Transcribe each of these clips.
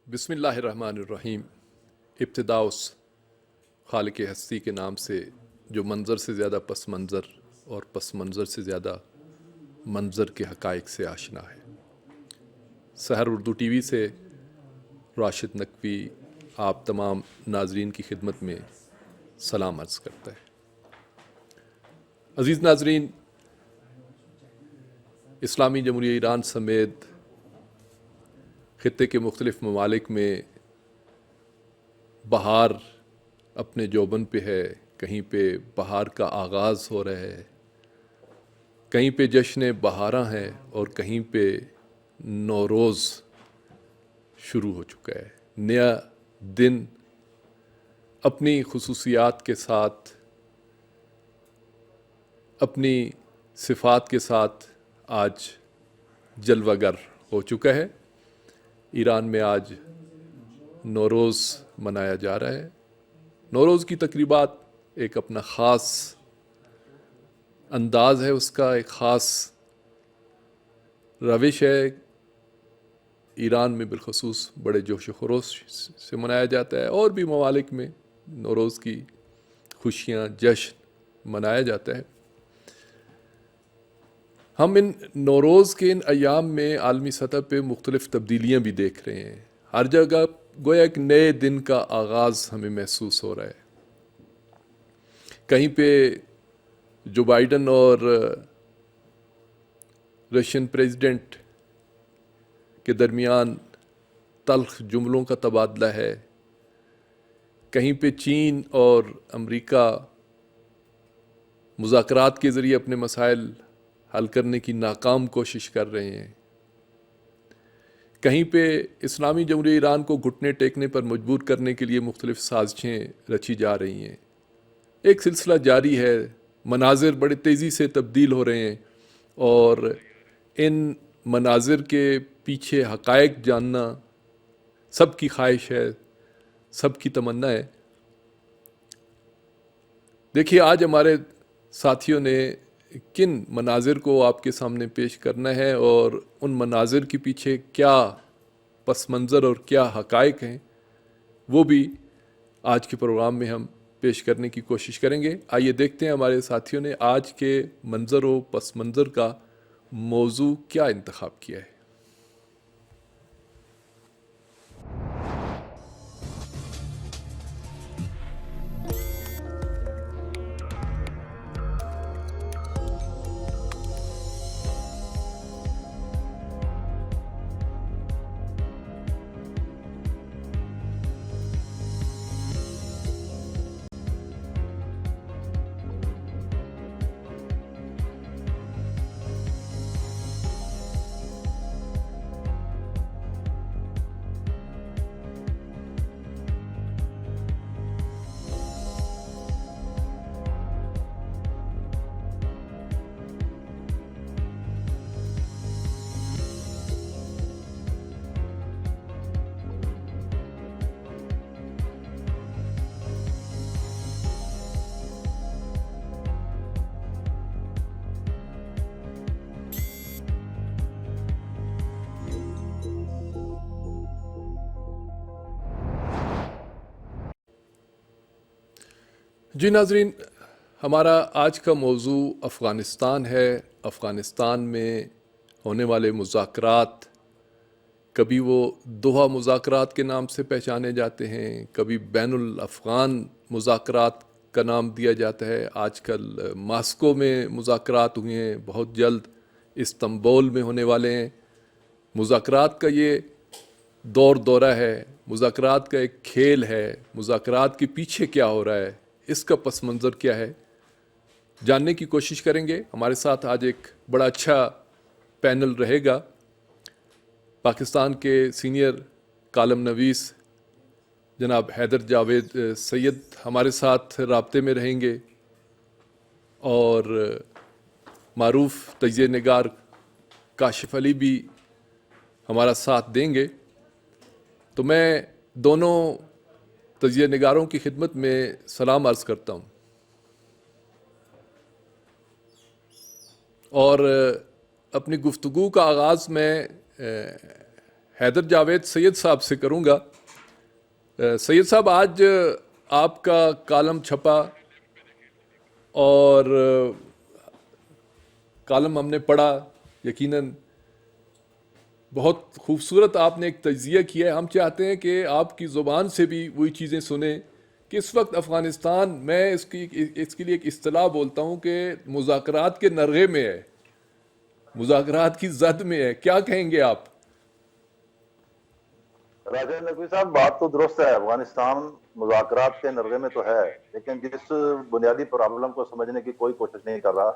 بسم اللہ الرحمن الرحیم۔ ابتدا اس خالق ہستی کے نام سے جو منظر سے زیادہ پس منظر اور پس منظر سے زیادہ منظر کے حقائق سے آشنا ہے۔ سحر اردو ٹی وی سے راشد نقوی آپ تمام ناظرین کی خدمت میں سلام عرض کرتا ہے۔ عزیز ناظرین، اسلامی جمہوریہ ایران سمیت خطے کے مختلف ممالک میں بہار اپنے جوبن پہ ہے، کہیں پہ بہار کا آغاز ہو رہا ہے، کہیں پہ جشن بہاراں ہے اور کہیں پہ نوروز شروع ہو چکا ہے۔ نیا دن اپنی خصوصیات کے ساتھ، اپنی صفات کے ساتھ آج جلوہ گر ہو چکا ہے۔ ایران میں آج نوروز منایا جا رہا ہے۔ نوروز کی تقریبات ایک اپنا خاص انداز ہے، اس کا ایک خاص روش ہے۔ ایران میں بالخصوص بڑے جوش و خروش سے منایا جاتا ہے، اور بھی ممالک میں نوروز کی خوشیاں، جشن منایا جاتا ہے۔ ہم ان نوروز کے ان ایام میں عالمی سطح پہ مختلف تبدیلیاں بھی دیکھ رہے ہیں۔ ہر جگہ گویا ایک نئے دن کا آغاز ہمیں محسوس ہو رہا ہے۔ کہیں پہ جو بائیڈن اور رشین پریزیڈنٹ کے درمیان تلخ جملوں کا تبادلہ ہے، کہیں پہ چین اور امریکہ مذاکرات کے ذریعے اپنے مسائل حل کرنے کی ناکام کوشش کر رہے ہیں، کہیں پہ اسلامی جمہوریہ ایران کو گھٹنے ٹیکنے پر مجبور کرنے کے لیے مختلف سازشیں رچی جا رہی ہیں۔ ایک سلسلہ جاری ہے، مناظر بڑے تیزی سے تبدیل ہو رہے ہیں، اور ان مناظر کے پیچھے حقائق جاننا سب کی خواہش ہے، سب کی تمنا ہے۔ دیکھیے، آج ہمارے ساتھیوں نے کن مناظر کو آپ کے سامنے پیش کرنا ہے، اور ان مناظر کے پیچھے کیا پس منظر اور کیا حقائق ہیں، وہ بھی آج کے پروگرام میں ہم پیش کرنے کی کوشش کریں گے۔ آئیے دیکھتے ہیں ہمارے ساتھیوں نے آج کے منظر و پس منظر کا موضوع کیا انتخاب کیا ہے۔ جی ناظرین، ہمارا آج کا موضوع افغانستان ہے۔ افغانستان میں ہونے والے مذاکرات، کبھی وہ دوحہ مذاکرات کے نام سے پہچانے جاتے ہیں، کبھی بین الافغان مذاکرات کا نام دیا جاتا ہے۔ آج کل ماسکو میں مذاکرات ہوئے ہیں، بہت جلد استنبول میں ہونے والے ہیں۔ مذاکرات کا یہ دورہ ہے، مذاکرات کا ایک کھیل ہے۔ مذاکرات کے پیچھے کیا ہو رہا ہے، اس کا پس منظر کیا ہے، جاننے کی کوشش کریں گے۔ ہمارے ساتھ آج ایک بڑا اچھا پینل رہے گا۔ پاکستان کے سینئر کالم نویس جناب حیدر جاوید سید ہمارے ساتھ رابطے میں رہیں گے، اور معروف تجزیہ نگار کاشف علی بھی ہمارا ساتھ دیں گے. تو میں دونوں تجزیہ نگاروں کی خدمت میں سلام عرض کرتا ہوں، اور اپنی گفتگو کا آغاز میں حیدر جاوید سید صاحب سے کروں گا. سید صاحب، آج آپ کا کالم چھپا اور کالم ہم نے پڑھا، یقیناً بہت خوبصورت آپ نے ایک تجزیہ کیا ہے. ہم چاہتے ہیں کہ آپ کی زبان سے بھی وہی چیزیں سنیں کہ اس وقت افغانستان، میں اس کے لیے ایک اصطلاح بولتا ہوں کہ مذاکرات کے نرغے میں ہے، مذاکرات کی زد میں ہے. کیا کہیں گے آپ؟ راجہ نقوی صاحب، بات تو درست ہے، افغانستان مذاکرات کے نرغے میں تو ہے، لیکن جس بنیادی پرابلم کو سمجھنے کی کوئی کوشش نہیں کر رہا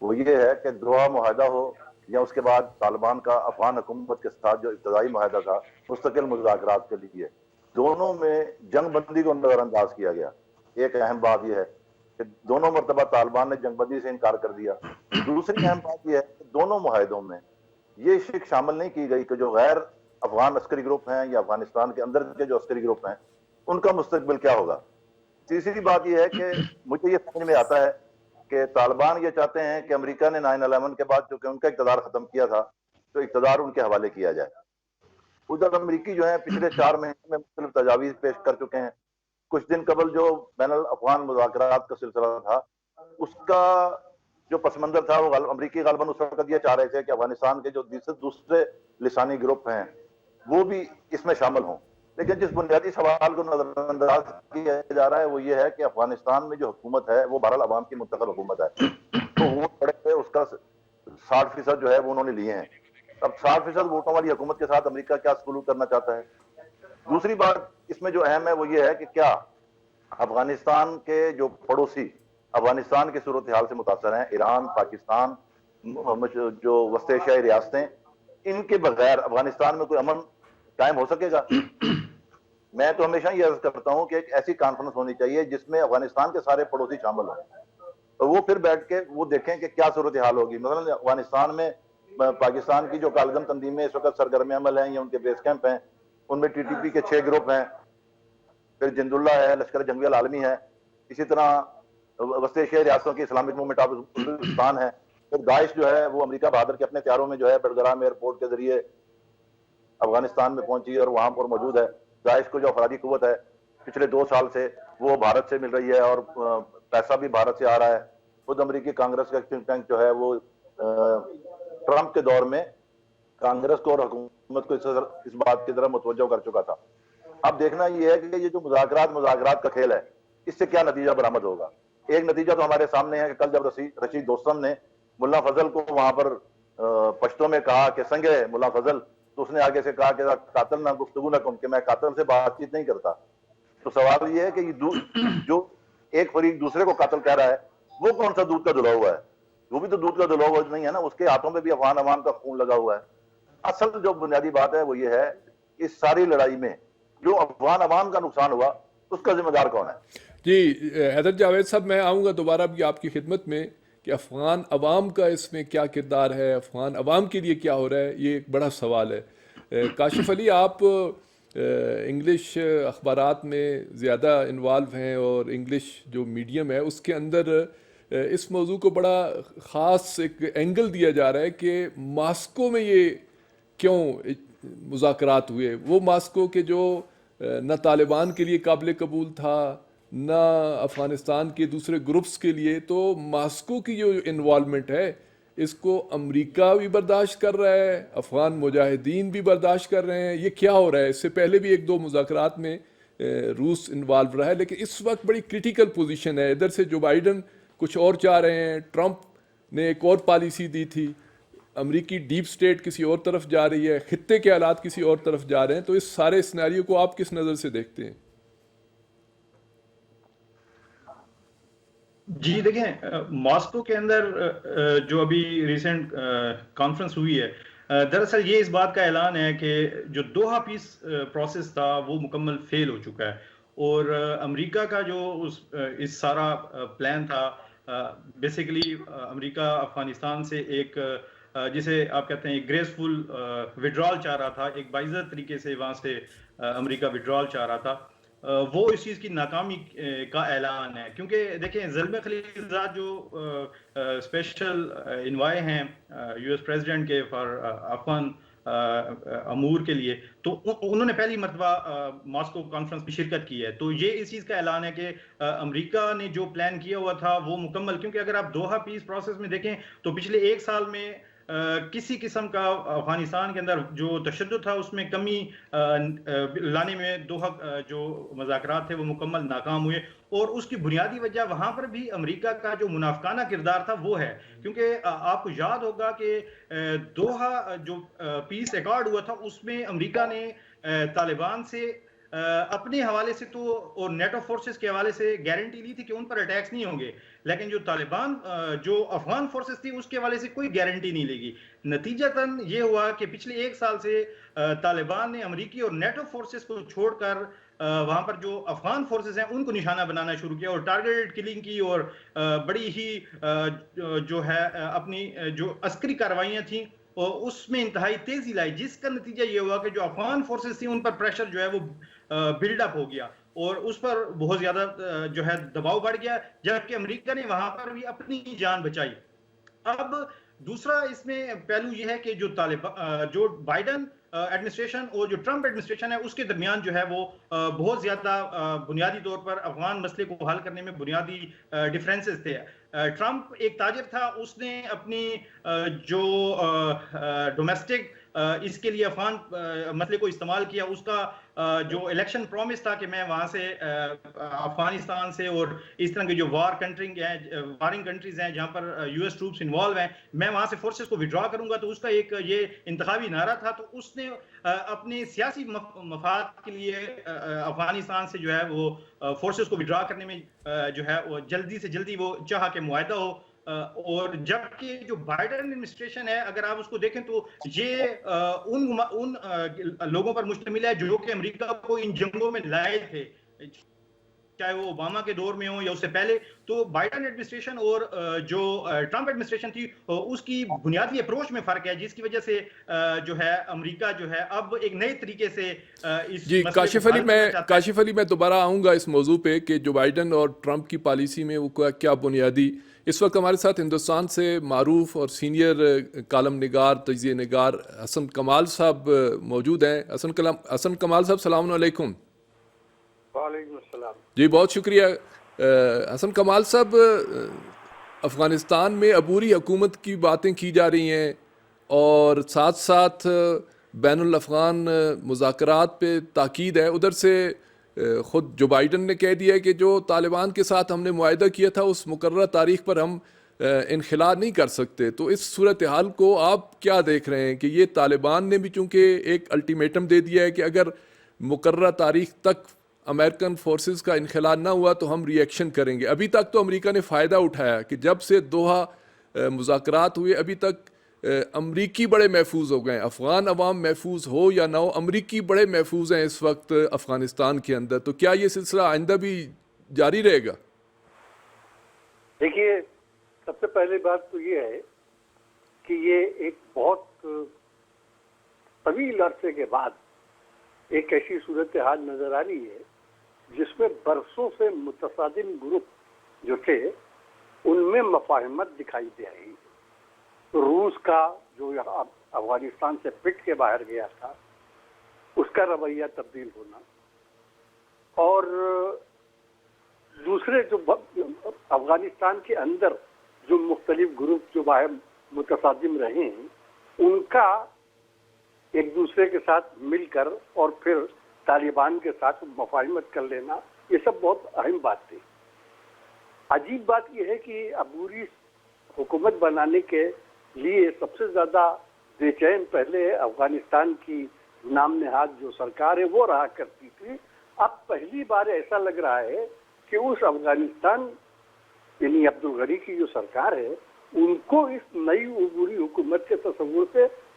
وہ یہ ہے کہ دوحہ معاہدہ ہو یا اس کے بعد طالبان کا افغان حکومت کے ساتھ جو ابتدائی معاہدہ تھا مستقل مذاکرات کے لیے، دونوں میں جنگ بندی کو نظر انداز کیا گیا. ایک اہم بات یہ ہے کہ دونوں مرتبہ طالبان نے جنگ بندی سے انکار کر دیا. دوسری اہم بات یہ ہے کہ دونوں معاہدوں میں یہ شک شامل نہیں کی گئی کہ جو غیر افغان عسکری گروپ ہیں یا افغانستان کے اندر کے جو عسکری گروپ ہیں ان کا مستقبل کیا ہوگا. تیسری بات یہ ہے کہ مجھے یہ سمجھ میں آتا ہے کہ طالبان یہ چاہتے ہیں کہ امریکہ نے 9/11 کے بعد چونکہ ان کا اقتدار ختم کیا تھا تو اقتدار ان کے حوالے کیا جائے. ادھر امریکی جو ہیں پچھلے 4 مہینے میں مختلف تجاویز پیش کر چکے ہیں. کچھ دن قبل جو بین الافغان مذاکرات کا سلسلہ تھا اس کا جو پس منظر تھا وہ امریکی غالباً اس وقت یہ چاہ رہے تھے کہ افغانستان کے جو دوسرے لسانی گروپ ہیں وہ بھی اس میں شامل ہوں. لیکن جس بنیادی سوال کو نظر انداز کیا جا رہا ہے وہ یہ ہے کہ افغانستان میں جو حکومت ہے وہ بہرحال عوام کی منتخب حکومت ہے، تو ووٹ پڑے ہوئے اس کا 60% جو ہے وہ انہوں نے لیے ہیں. اب 60% ووٹوں والی حکومت کے ساتھ امریکہ کیا سلوک کرنا چاہتا ہے. دوسری بات اس میں جو اہم ہے وہ یہ ہے کہ کیا افغانستان کے جو پڑوسی افغانستان کی صورتحال سے متاثر ہیں، ایران، پاکستان، جو وسط ایشیائی ریاستیں، ان کے بغیر افغانستان میں کوئی امن قائم ہو سکے گا؟ میں تو ہمیشہ یہ عرض کرتا ہوں کہ ایک ایسی کانفرنس ہونی چاہیے جس میں افغانستان کے سارے پڑوسی شامل ہوں اور وہ پھر بیٹھ کے وہ دیکھیں کہ کیا صورتحال ہوگی. مثلا افغانستان میں پاکستان کی جو کالگم تنظیم میں اس وقت سرگرم عمل ہیں یا ان کے بیس کیمپ ہیں ان میں TTP کے 6 گروپ ہیں، پھر جند اللہ ہے، لشکر جنگی العالمی ہے، اسی طرح وسط ایشیائی ریاستوں کی اسلامک موومنٹ آف ازبکستان ہے، پھر داعش جو ہے وہ امریکہ بہادر کے اپنے تیاروں میں جو ہے بڑگرام ایئرپورٹ کے ذریعے افغانستان میں پہنچی اور وہاں پر موجود ہے. داعش کو جو افرادی قوت ہے پچھلے 2 سال سے وہ بھارت سے مل رہی ہے اور پیسہ بھی بھارت سے آ رہا ہے. خود امریکی کانگریس کا تھنک ٹینک جو ہے وہ ٹرمپ کے دور میں کانگریس کو اور حکومت کو اس بات کی طرف متوجہ کر چکا تھا. اب دیکھنا یہ ہے کہ یہ جو مذاکرات کا کھیل ہے اس سے کیا نتیجہ برآمد ہوگا. ایک نتیجہ تو ہمارے سامنے ہے کہ کل جب رشید دوستم نے ملا فضل کو وہاں پر پشتوں میں کہا کہ سنگے ملا فضل، تو اس نے آگے سے کہا کہ قاتل نہ گفتگو نہ کم، کہ میں قاتل سے بات چیت نہیں کرتا. تو سوال یہ ہے کہ جو ایک فریق دوسرے کو قاتل کہہ رہا ہے وہ کون سا دودھ کا دھلا ہوا ہے؟ وہ بھی تو دودھ کا دھلا ہوا نہیں ہے نا، اس کے ہاتھوں میں بھی افغان عوام کا خون لگا ہوا ہے. اصل جو بنیادی بات ہے وہ یہ ہے اس ساری لڑائی میں جو افغان عوام کا نقصان ہوا اس کا ذمہ دار کون ہے؟ جی حیدر جاوید صاحب، میں آؤں گا دوبارہ بھی آپ کی خدمت میں کہ افغان عوام کا اس میں کیا کردار ہے، افغان عوام کے لیے کیا ہو رہا ہے، یہ ایک بڑا سوال ہے. کاشف علی، آپ انگلش اخبارات میں زیادہ انوالو ہیں اور انگلش جو میڈیم ہے اس کے اندر اس موضوع کو بڑا خاص ایک اینگل دیا جا رہا ہے کہ ماسکو میں یہ کیوں مذاکرات ہوئے. وہ ماسکو کے جو نہ طالبان کے لیے قابل قبول تھا نہ افغانستان کے دوسرے گروپس کے لیے، تو ماسکو کی جو انوالومنٹ ہے اس کو امریکہ بھی برداشت کر رہا ہے، افغان مجاہدین بھی برداشت کر رہے ہیں. یہ کیا ہو رہا ہے؟ اس سے پہلے بھی 1-2 مذاکرات میں روس انوالو رہا ہے، لیکن اس وقت بڑی کرٹیکل پوزیشن ہے. ادھر سے جو بائیڈن کچھ اور چاہ رہے ہیں، ٹرمپ نے ایک اور پالیسی دی تھی، امریکی ڈیپ سٹیٹ کسی اور طرف جا رہی ہے، خطے کے حالات کسی اور طرف جا رہے ہیں. تو اس سارے سیناریو کو آپ کس نظر سے دیکھتے ہیں؟ جی دیکھیں، ماسکو کے اندر جو ابھی ریسنٹ کانفرنس ہوئی ہے دراصل یہ اس بات کا اعلان ہے کہ جو دوحہ پیس پروسیس تھا وہ مکمل فیل ہو چکا ہے، اور امریکہ کا جو اس سارا پلان تھا، بیسیکلی امریکہ افغانستان سے ایک جسے آپ کہتے ہیں گریسفل وڈرال چاہ رہا تھا، ایک باعزت طریقے سے وہاں سے امریکہ وڈرال چاہ رہا تھا، وہ اس چیز کی ناکامی کا اعلان ہے. کیونکہ دیکھیں زلمے خلیلزاد جو اسپیشل انوائے ہیں یو ایس پریزیڈنٹ کے فار افغان امور کے لیے، تو انہوں نے پہلی مرتبہ ماسکو کانفرنس میں شرکت کی ہے. تو یہ اس چیز کا اعلان ہے کہ امریکہ نے جو پلان کیا ہوا تھا وہ مکمل، کیونکہ اگر آپ دوحہ پیس پروسیس میں دیکھیں تو پچھلے ایک سال میں کسی قسم کا افغانستان کے اندر جو تشدد تھا اس میں کمی لانے میں دوحہ جو مذاکرات تھے وہ مکمل ناکام ہوئے، اور اس کی بنیادی وجہ وہاں پر بھی امریکہ کا جو منافقانہ کردار تھا وہ ہے. کیونکہ آپ کو یاد ہوگا کہ دوحہ جو پیس ایکارڈ ہوا تھا اس میں امریکہ نے طالبان سے اپنے حوالے سے تو اور نیٹو فورسز کے حوالے سے گارنٹی لی تھی کہ ان پر اٹیکس نہیں ہوں گے، لیکن جو طالبان جو افغان فورسز تھی اس کے حوالے سے کوئی گارنٹی نہیں لے گی. نتیجتاً یہ ہوا کہ پچھلے ایک سال سے طالبان نے امریکی اور نیٹو فورسز کو چھوڑ کر وہاں پر جو افغان فورسز ہیں ان کو نشانہ بنانا شروع کیا، اور ٹارگیٹڈ کلنگ کی، اور بڑی ہی جو ہے اپنی جو عسکری کارروائیاں تھیں اور اس میں انتہائی تیزی لائی، جس کا نتیجہ یہ ہوا کہ جو افغان فورسز تھیں ان پر پریشر جو ہے وہ بلڈ اپ ہو گیا اور اس پر بہت زیادہ جو ہے دباؤ بڑھ گیا، جبکہ امریکہ نے وہاں پر بھی اپنی جان بچائی. اب دوسرا اس میں پہلو یہ ہے کہ جو بائیڈن ایڈمنسٹریشن اور جو ٹرمپ ایڈمنسٹریشن ہے اس کے درمیان جو ہے وہ بہت زیادہ بنیادی طور پر افغان مسئلے کو حل کرنے میں بنیادی ڈفرینسز تھے. ٹرمپ ایک تاجر تھا، اس نے اپنی جو ڈومیسٹک اس کے لیے افغان مسئلے کو استعمال کیا. اس کا جو الیکشن پرومس تھا کہ میں وہاں سے افغانستان سے اور اس طرح کی جو وارنگ کنٹریز ہیں جہاں پر یو ایس ٹروپس انوالو ہیں، میں وہاں سے فورسز کو وڈرا کروں گا، تو اس کا ایک یہ انتخابی نعرہ تھا. تو اس نے اپنے سیاسی مفاد کے لیے افغانستان سے جو ہے وہ فورسز کو وڈرا کرنے میں جو ہے وہ جلدی سے جلدی وہ چاہا کہ معاہدہ ہو. اور جبکہ جو بائیڈن ایڈمنسٹریشن ہے اگر آپ اس کو دیکھیں تو یہ ان لوگوں پر مشتمل ہے جو کہ امریکہ کو ان جنگوں میں لائے تھے، چاہے وہ اوباما کے دور میں ہو یا اس سے پہلے. تو بائیڈن ایڈمنسٹریشن اور جو ٹرمپ ایڈمنسٹریشن تھی اس کی بنیادی اپروچ میں فرق ہے، جس کی وجہ سے جو ہے امریکہ جو ہے اب ایک نئے طریقے سے اس جی کاشف علی میں دوبارہ آؤں گا اس موضوع پہ کہ جو بائیڈن اور ٹرمپ کی پالیسی میں وہ کیا بنیادی. اس وقت ہمارے ساتھ ہندوستان سے معروف اور سینئر کالم نگار تجزیہ نگار حسن کمال صاحب موجود ہیں. حسن کمال صاحب السلام علیکم. وعلیکم السلام. جی بہت شکریہ. حسن کمال صاحب، افغانستان میں عبوری حکومت کی باتیں کی جا رہی ہیں اور ساتھ ساتھ بین الافغان مذاکرات پہ تاکید ہے. ادھر سے خود جو بائیڈن نے کہہ دیا ہے کہ جو طالبان کے ساتھ ہم نے معاہدہ کیا تھا اس مقررہ تاریخ پر ہم انخلا نہیں کر سکتے. تو اس صورتحال کو آپ کیا دیکھ رہے ہیں کہ یہ طالبان نے بھی چونکہ ایک الٹیمیٹم دے دیا ہے کہ اگر مقررہ تاریخ تک امریکن فورسز کا انخلا نہ ہوا تو ہم ری ایکشن کریں گے. ابھی تک تو امریکہ نے فائدہ اٹھایا کہ جب سے دوحہ مذاکرات ہوئے ابھی تک امریکی بڑے محفوظ ہو گئے. افغان عوام محفوظ ہو یا نہ ہو، امریکی بڑے محفوظ ہیں اس وقت افغانستان کے اندر. تو کیا یہ سلسلہ آئندہ بھی جاری رہے گا؟ دیکھیے، سب سے پہلی بات تو یہ ہے کہ یہ ایک بہت طویل عرصے کے بعد ایک ایسی صورتحال نظر آ رہی ہے جس میں برسوں سے متصادم گروپ جو تھے ان میں مفاہمت دکھائی دے رہی ہے. روس کا جو افغانستان سے پٹ کے باہر گیا تھا اس کا رویہ تبدیل ہونا، اور دوسرے جو افغانستان کے اندر جو مختلف گروپ جو باہر متصادم رہے ہیں ان کا ایک دوسرے کے ساتھ مل کر اور پھر طالبان کے ساتھ مفاہمت کر لینا، یہ سب بہت اہم بات تھی. عجیب بات یہ ہے کہ عبوری حکومت بنانے کے لیے سب سے زیادہ بے چین پہلے افغانستان کی نام نہاد جو سرکار ہے وہ رہا کرتی تھی. اب پہلی بار ایسا لگ رہا ہے کہ اس افغانستان یعنی عبدالغنی کی جو سرکار ہے ان کو اس نئی عبوری حکومت کے تصور سے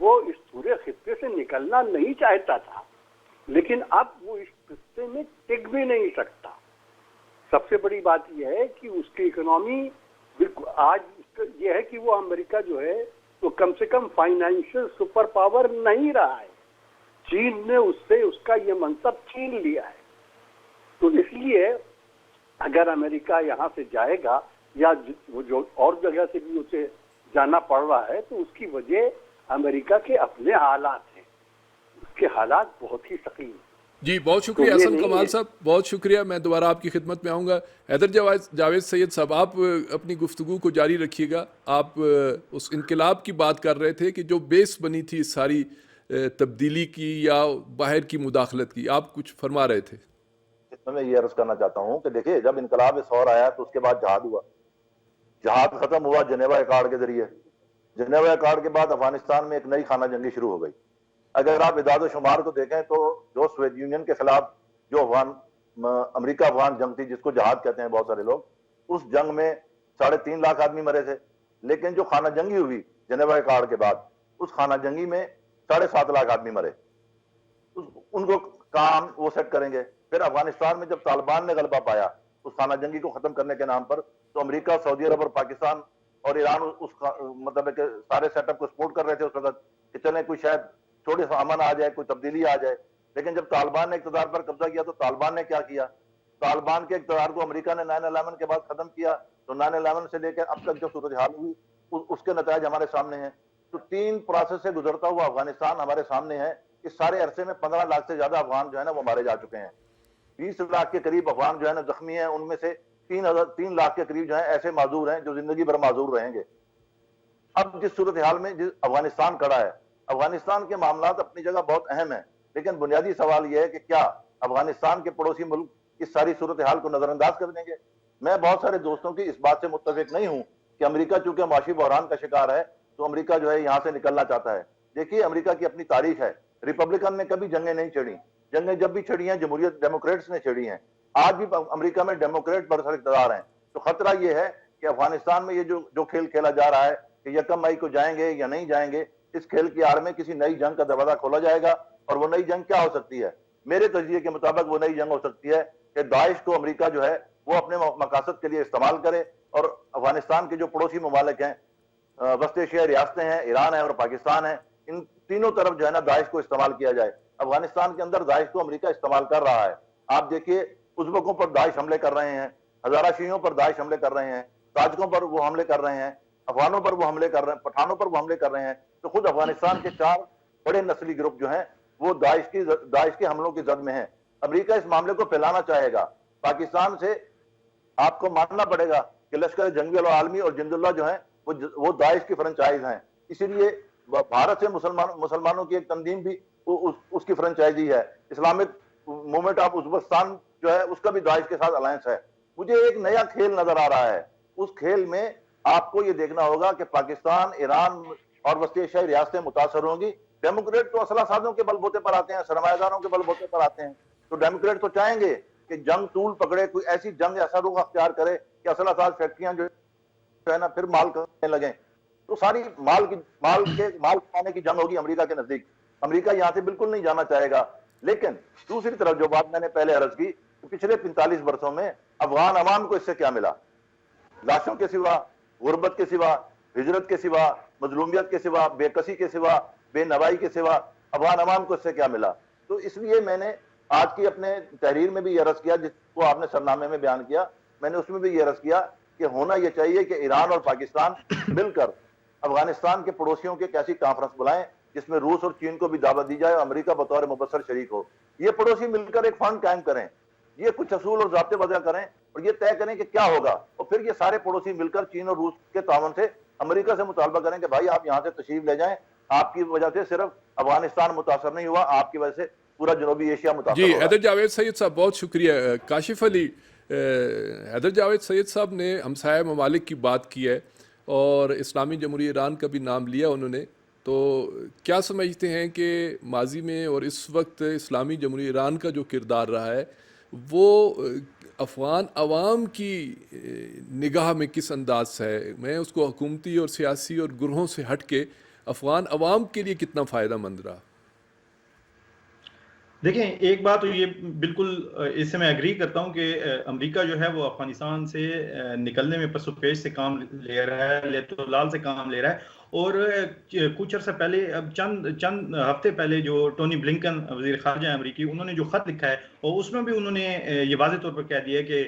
وہ اس پورے خطے سے نکلنا نہیں چاہتا تھا، لیکن اب وہ اس خطے میں ٹک بھی نہیں سکتا۔ سب سے بڑی بات یہ ہے کہ اس کی اکنامی بالکل آج یہ ہے کہ وہ امریکہ جو ہے وہ کم سے کم فائنینشیل سپر پاور نہیں رہا ہے، چین نے اس سے اس کا یہ منصب چھین لیا ہے۔ تو اس لیے اگر امریکہ یہاں سے جائے گا یا وہ جو اور جگہ سے بھی اسے جانا پڑ رہا ہے تو اس کی وجہ امریکہ کے اپنے حالات ہیں، اس کے حالات بہت ہی ثقیل ہیں۔ جی بہت شکریہ حسن کمال صاحب، بہت شکریہ۔ میں دوبارہ آپ کی خدمت میں آؤں گا۔ حیدر جاوید سید صاحب، آپ اپنی گفتگو کو جاری رکھیے گا۔ آپ اس انقلاب کی بات کر رہے تھے کہ جو بیس بنی تھی اس ساری تبدیلی کی یا باہر کی مداخلت کی، آپ کچھ فرما رہے تھے۔ میں یہ عرض کرنا چاہتا ہوں کہ دیکھیے جب انقلاب ثور آیا تو اس کے بعد جہاد ہوا، جہاد ختم ہوا جنیوا ایکارڈ کے ذریعے۔ جنیوا ایکارڈ کے بعد افغانستان میں ایک نئی خانہ جنگی شروع ہو گئی۔ اگر آپ اعداد و شمار کو دیکھیں تو جو سوویت یونین کے خلاف جو امریکہ افغان جنگ تھی، جس کو جہاد کہتے ہیں بہت سارے لوگ، اس جنگ میں 3.5 لاکھ آدمی مرے تھے۔ لیکن جو خانہ جنگی ہوئی جنیوا ایکارڈ کے بعد، اس خانہ جنگی میں 7.5 لاکھ آدمی مرے۔ ان کو کام وہ سیٹ کریں گے۔ پھر افغانستان میں جب طالبان نے غلبہ پایا اس خانہ جنگی کو ختم کرنے کے نام پر، تو امریکہ، سعودی عرب اور پاکستان اور ایران اس مطلب ہے کہ سارے سیٹ اپ کو سپورٹ کر رہے تھے اس وقت کہ چلیں کوئی شاید تھوڑی سا امن آ جائے، کوئی تبدیلی آ جائے۔ لیکن جب طالبان نے اقتدار پر قبضہ کیا تو طالبان نے کیا کیا؟ طالبان کے اقتدار کو امریکہ نے 9/11 کے بعد ختم کیا۔ تو 9/11 سے لے کر اب تک جو صورتحال ہوئی اس کے نتائج ہمارے سامنے ہیں۔ تو 3 پروسیس سے گزرتا ہوا افغانستان ہمارے سامنے ہے۔ اس سارے عرصے میں 15 لاکھ سے زیادہ افغان جو ہے نا وہ مارے جا چکے ہیں۔ 20 لاکھ کے قریب افغان جو ہے نا زخمی ہیں، ان میں سے 3 لاکھ کے قریب جو ہیں ایسے معذور ہیں جو زندگی بھر معذور رہیں گے۔ اب جس صورتحال میں افغانستان کھڑا ہے، افغانستان کے معاملات اپنی جگہ بہت اہم ہیں، لیکن بنیادی سوال یہ ہے کہ کیا افغانستان کے پڑوسی ملک اس ساری صورتحال کو نظر انداز کر دیں گے؟ میں بہت سارے دوستوں کی اس بات سے متفق نہیں ہوں کہ امریکہ چونکہ معاشی بحران کا شکار ہے تو امریکہ جو ہے یہاں سے نکلنا چاہتا ہے۔ دیکھیے امریکہ کی اپنی تاریخ ہے، ریپبلکن نے کبھی جنگیں نہیں چھڑی، جنگیں جب بھی چھڑی ہیں جمہوریت ڈیموکریٹس نے چھڑی ہیں۔ آج بھی امریکہ میں ڈیموکریٹ برسر اقتدار ہیں۔ تو خطرہ یہ ہے کہ افغانستان میں یہ جو کھیل کھیلا جا رہا ہے کہ 1 مئی کو جائیں گے یا نہیں جائیں گے، اس کھیل کی آڑ میں کسی نئی جنگ کا دروازہ کھولا جائے گا۔ اور وہ نئی جنگ کیا ہو سکتی ہے؟ میرے تجزیے کے مطابق وہ نئی جنگ ہو سکتی ہے کہ داعش کو امریکہ جو ہے وہ اپنے مقاصد کے لیے استعمال کرے، اور افغانستان کے جو پڑوسی ممالک ہیں، وسط ایشیائی ریاستیں ہیں، ایران ہے اور پاکستان ہے، ان تینوں طرف جو ہے نا داعش کو استعمال کیا جائے۔ افغانستان کے اندر داعش کو امریکہ استعمال کر رہا ہے۔ آپ دیکھیے ازبکوں پر داعش حملے کر رہے ہیں، ہزارہ شیعوں پر داعش حملے کر رہے ہیں، تاجکوں پر وہ حملے کر رہے ہیں، افغانوں پر وہ حملے کر رہے ہیں، پٹھانوں پر وہ حملے کر رہے ہیں۔ تو خود افغانستان کے 4 بڑے نسلی گروپ جو ہیں وہ داعش کے حملوں کی زد میں ہیں۔ امریکہ اس معاملے کو پھیلانا چاہے گا۔ پاکستان سے آپ کو ماننا پڑے گا کہ لشکر جنگی العالمی اور جند اللہ جو ہیں وہ داعش کی فرنچائز ہیں۔ اسی لیے بھارت سے مسلمانوں کی ایک تنظیم بھی اس کی فرنچائزی ہے۔ اسلامک موومنٹ آف ازبکستان جو ہے اس کا بھی داعش کے ساتھ الائنس ہے۔ مجھے ایک نیا کھیل نظر آ رہا ہے۔ اس کھیل میں آپ کو یہ دیکھنا ہوگا کہ پاکستان، ایران اور وسط ایشیائی ریاستیں متاثر ہوں گی۔ ڈیموکریٹ تو اسلحہ سازوں کے بل بوتے پر آتے ہیں، سرمایہ داروں کے بل بوتے پر آتے ہیں۔ تو ڈیموکریٹ تو چاہیں گے کہ جنگ طول پکڑے، کوئی ایسی جنگ ایسا رخ اختیار کرے کہ اسلحہ ساز فیکٹریاں جو ہے نا پھر مال کرنے لگیں۔ تو ساری مال کمانے کی جنگ ہوگی امریکہ کے نزدیک۔ امریکہ یہاں سے بالکل نہیں جانا چاہے گا۔ لیکن دوسری طرف جو بات میں نے پہلے عرض کی کہ پچھلے 45 برسوں میں افغان عوام کو اس سے کیا ملا؟ لاشوں کے سوا، غربت کے سوا، ہجرت کے سوا، مظلومیت کے سوا، بے کسی کے سوا، بے نوائی کے سوا افغان عوام کو اس سے کیا ملا؟ تو اس لیے میں نے آج کی اپنے تحریر میں بھی یہ عرض کیا، جس کو آپ نے سرنامے میں بیان کیا، میں نے اس میں بھی یہ عرض کیا کہ ہونا یہ چاہیے کہ ایران اور پاکستان مل کر افغانستان کے پڑوسیوں کی ایک ایسی کانفرنس بلائیں جس میں روس اور چین کو بھی دعوت دی جائے اور امریکہ بطور مبصر شریک ہو۔ یہ پڑوسی مل کر ایک فنڈ قائم کریں، یہ کچھ اصول اور ضابطے وضع کریں اور یہ طے کریں کہ کیا ہوگا، اور پھر یہ سارے پڑوسی مل کر چین اور روس کے تعاون سے امریکہ سے مطالبہ کریں کہ بھائی آپ یہاں سے تشریف لے جائیں، آپ کی وجہ سے صرف افغانستان متاثر نہیں ہوا، آپ کی وجہ سے پورا جنوبی ایشیا متاثر ہو رہا ہے۔ حیدر جاوید سید صاحب بہت شکریہ۔ کاشف علی، حیدر جاوید سید صاحب نے ہمسایہ ممالک کی بات کی ہے اور اسلامی جمہوریہ ایران کا بھی نام لیا انہوں نے، تو کیا سمجھتے ہیں کہ ماضی میں اور اس وقت اسلامی جمہوریہ ایران کا جو کردار رہا ہے وہ افغان عوام کی نگاہ میں کس انداز سے ہے؟ میں اس کو حکومتی اور سیاسی اور گروہوں سے ہٹ کے افغان عوام کے لیے کتنا فائدہ مند رہا؟ دیکھیں ایک بات تو یہ بالکل اس سے میں ایگری کرتا ہوں کہ امریکہ جو ہے وہ افغانستان سے نکلنے میں پس و پیش سے کام لے رہا ہے، لیت و لال سے کام لے رہا ہے، اور کچھ عرصہ پہلے اب چند ہفتے پہلے جو ٹونی بلنکن وزیر خارجہ امریکی، انہوں نے جو خط لکھا ہے اور اس میں بھی انہوں نے یہ واضح طور پر کہہ دیا ہے کہ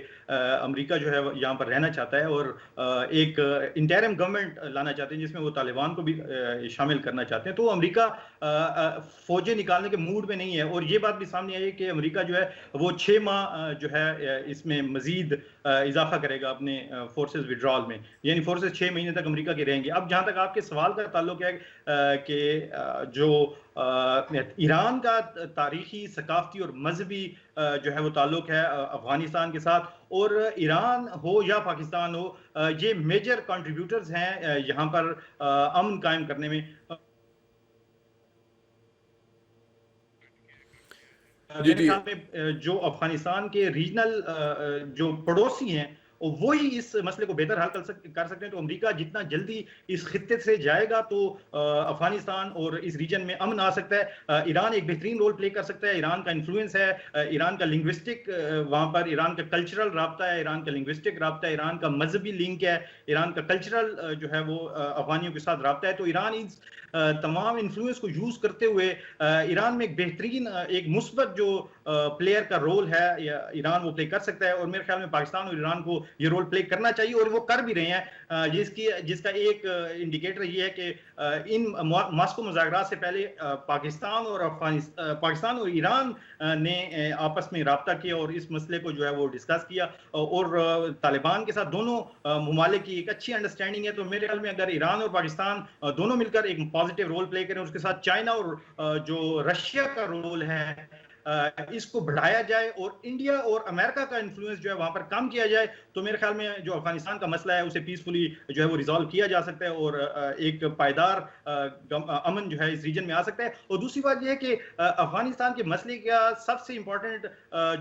امریکہ جو ہے یہاں پر رہنا چاہتا ہے اور ایک انٹرم گورنمنٹ لانا چاہتے ہیں جس میں وہ طالبان کو بھی شامل کرنا چاہتے ہیں. تو امریکہ فوجیں نکالنے کے موڈ میں نہیں ہے، اور یہ بات بھی سامنے آئی ہے کہ امریکہ جو ہے وہ 6 ماہ جو ہے اس میں مزید اضافہ کرے گا اپنے فورسز وڈرال میں، یعنی فورسز 6 مہینے تک امریکہ کے رہیں گے. اب جہاں تک آپ کے سوال کا تعلق ہے کہ جو ایران کا تاریخی، ثقافتی اور مذہبی جو ہے وہ تعلق ہے افغانستان کے ساتھ، اور ایران ہو یا پاکستان ہو، یہ میجر کنٹریبیوٹرز ہیں یہاں پر امن قائم کرنے میں. میرے خیال میں جو افغانستان کے ریجنل جو پڑوسی ہیں وہی اس مسئلے کو بہتر حل کر سکتے ہیں. تو امریکہ جتنا جلدی اس خطے سے جائے گا تو افغانستان اور اس ریجن میں امن آ سکتا ہے. ایران ایک بہترین رول پلے کر سکتا ہے، ایران کا انفلوئنس ہے، ایران کا لنگوسٹک وہاں پر، ایران کا کلچرل رابطہ ہے، ایران کا لنگوسٹک رابطہ ہے، ایران کا مذہبی لنک ہے، ایران کا کلچرل جو ہے وہ افغانیوں کے ساتھ رابطہ ہے. تو ایران اس تمام انفلوئنس کو یوز کرتے ہوئے ایران میں ایک بہترین، ایک مثبت جو پلیئر کا رول ہے ایران وہ پلے کر سکتا ہے. اور میرے خیال میں پاکستان اور ایران کو یہ رول پلے کرنا چاہیے، اور وہ کر بھی رہے ہیں، جس کا ایک انڈیکیٹر یہ ہے کہ ان ماسکو مذاکرات سے پہلے پاکستان اور ایران نے آپس میں رابطہ کیا اور اس مسئلے کو جو ہے وہ ڈسکس کیا، اور طالبان کے ساتھ دونوں ممالک کی ایک اچھی انڈرسٹینڈنگ ہے. تو میرے خیال میں اگر ایران اور پاکستان دونوں مل کر ایک پازیٹیو رول پلے کریں، اس کے ساتھ چائنا اور جو رشیا کا رول ہے اس کو بڑھایا جائے، اور انڈیا اور امریکہ کا انفلوئنس جو ہے وہاں پر کم کیا جائے، تو میرے خیال میں جو افغانستان کا مسئلہ ہے اسے پیسفلی جو ہے وہ ریزالو کیا جا سکتا ہے، اور ایک پائیدار امن جو ہے اس ریجن میں آ سکتا ہے. اور دوسری بات یہ ہے کہ افغانستان کے مسئلے کا سب سے امپورٹنٹ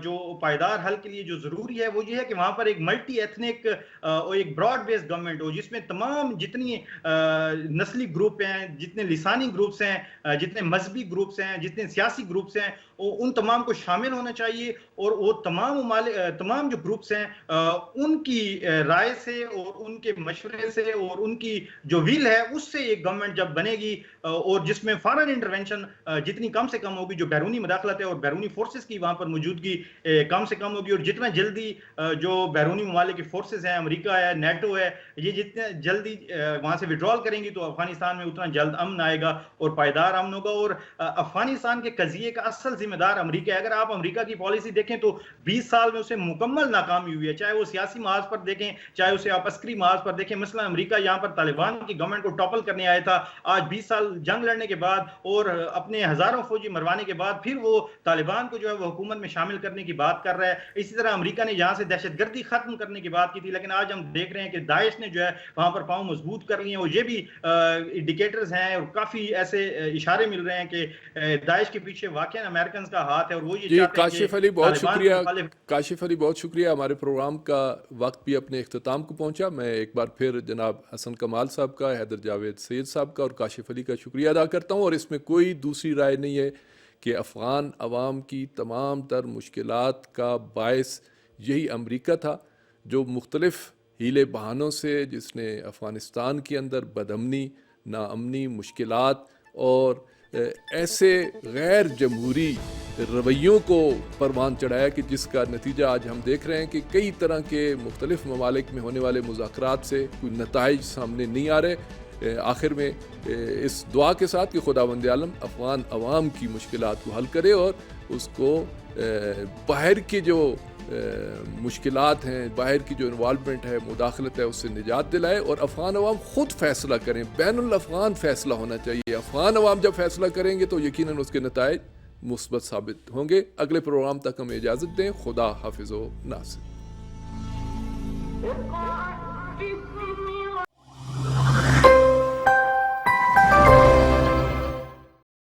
جو پائیدار حل کے لیے جو ضروری ہے وہ یہ ہے کہ وہاں پر ایک ملٹی ایتھنک اور ایک براڈ بیسڈ گورنمنٹ ہو، جس میں تمام جتنی نسلی گروپ ہیں، جتنے لسانی گروپس ہیں، جتنے مذہبی گروپس ہیں، جتنے سیاسی گروپس ہیں، ان تمام کو شامل ہونا چاہیے، اور وہ تمام جو گروپس ہیں ان کی رائے سے اور ان کے مشورے سے اور ان کی جو ویل ہے اس سے ایک گورنمنٹ جب بنے گی، اور جس میں فارن انٹرونشن جتنی کم سے کم ہوگی، جو بیرونی مداخلت ہے اور بیرونی فورسز کی وہاں پر موجودگی کم سے کم ہوگی، اور جتنا جلدی جو بیرونی ممالک کی فورسز ہیں، امریکہ ہے، نیٹو ہے، یہ جتنے جلدی وہاں سے وڈرال کریں گی تو افغانستان میں اتنا جلد امن آئے گا اور پائیدار امن ہوگا. اور افغانستان کے قضیے کا اصل ذمہ دار امریکہ ہے. اگر آپ امریکہ کی پالیسی دیکھیں تو 20 سال میں اسے مکمل ناکامی ہوئی ہے، چاہے وہ سیاسی محاذ پر دیکھیں، چاہے اسے آپ عسکری محاذ پر دیکھیں. مثلا امریکہ یہاں پر طالبان کی گورنمنٹ کو ٹاپل کرنے آیا تھا، آج 20 سال جنگ لڑنے کے بعد اور اپنے ہزاروں فوجی مروانے کے بعد پھر وہ طالبان کو جو ہے وہ حکومت میں شامل کرنے کی بات کر رہا ہے. اسی طرح امریکہ نے یہاں سے دہشت گردی ختم کرنے کی بات کی تھی، لیکن آج ہم دیکھ رہے ہیں کہ داعش نے جو ہے وہاں پر پاؤں مضبوط کر لیے ہیں، اور یہ بھی انڈیکیٹرز ہیں اور کافی ایسے اشارے مل رہے ہیں کہ داعش کے پیچھے واقعی امریکنز کا ہاتھ ہے، اور وہ یہ کاشف علی بہت شکریہ. کاشف علی بہت شکریہ. ہمارے پروگرام کا وقت بھی اپنے اختتام کو پہنچا. میں ایک بار پھر جناب حسن کمال صاحب کا، حیدر جاوید سید صاحب کا اور کاشف علی کا شکریہ ادا کرتا ہوں. اور اس میں کوئی دوسری رائے نہیں ہے کہ افغان عوام کی تمام تر مشکلات کا باعث یہی امریکہ تھا، جو مختلف ہیلے بہانوں سے جس نے افغانستان کے اندر بدامنی، ناامنی، مشکلات اور ایسے غیر جمہوری رویوں کو پروان چڑھایا کہ جس کا نتیجہ آج ہم دیکھ رہے ہیں کہ کئی طرح کے مختلف ممالک میں ہونے والے مذاکرات سے کوئی نتائج سامنے نہیں آ رہے. آخر میں اس دعا کے ساتھ کہ خداوند عالم افغان عوام کی مشکلات کو حل کرے اور اس کو باہر کے جو مشکلات ہیں، باہر کی جو انوالومنٹ ہے، مداخلت ہے، اس سے نجات دلائے اور افغان عوام خود فیصلہ کریں. بین الافغان فیصلہ ہونا چاہیے. افغان عوام جب فیصلہ کریں گے تو یقیناً اس کے نتائج مثبت ثابت ہوں گے. اگلے پروگرام تک ہمیں اجازت دیں. خدا حافظ و ناصر.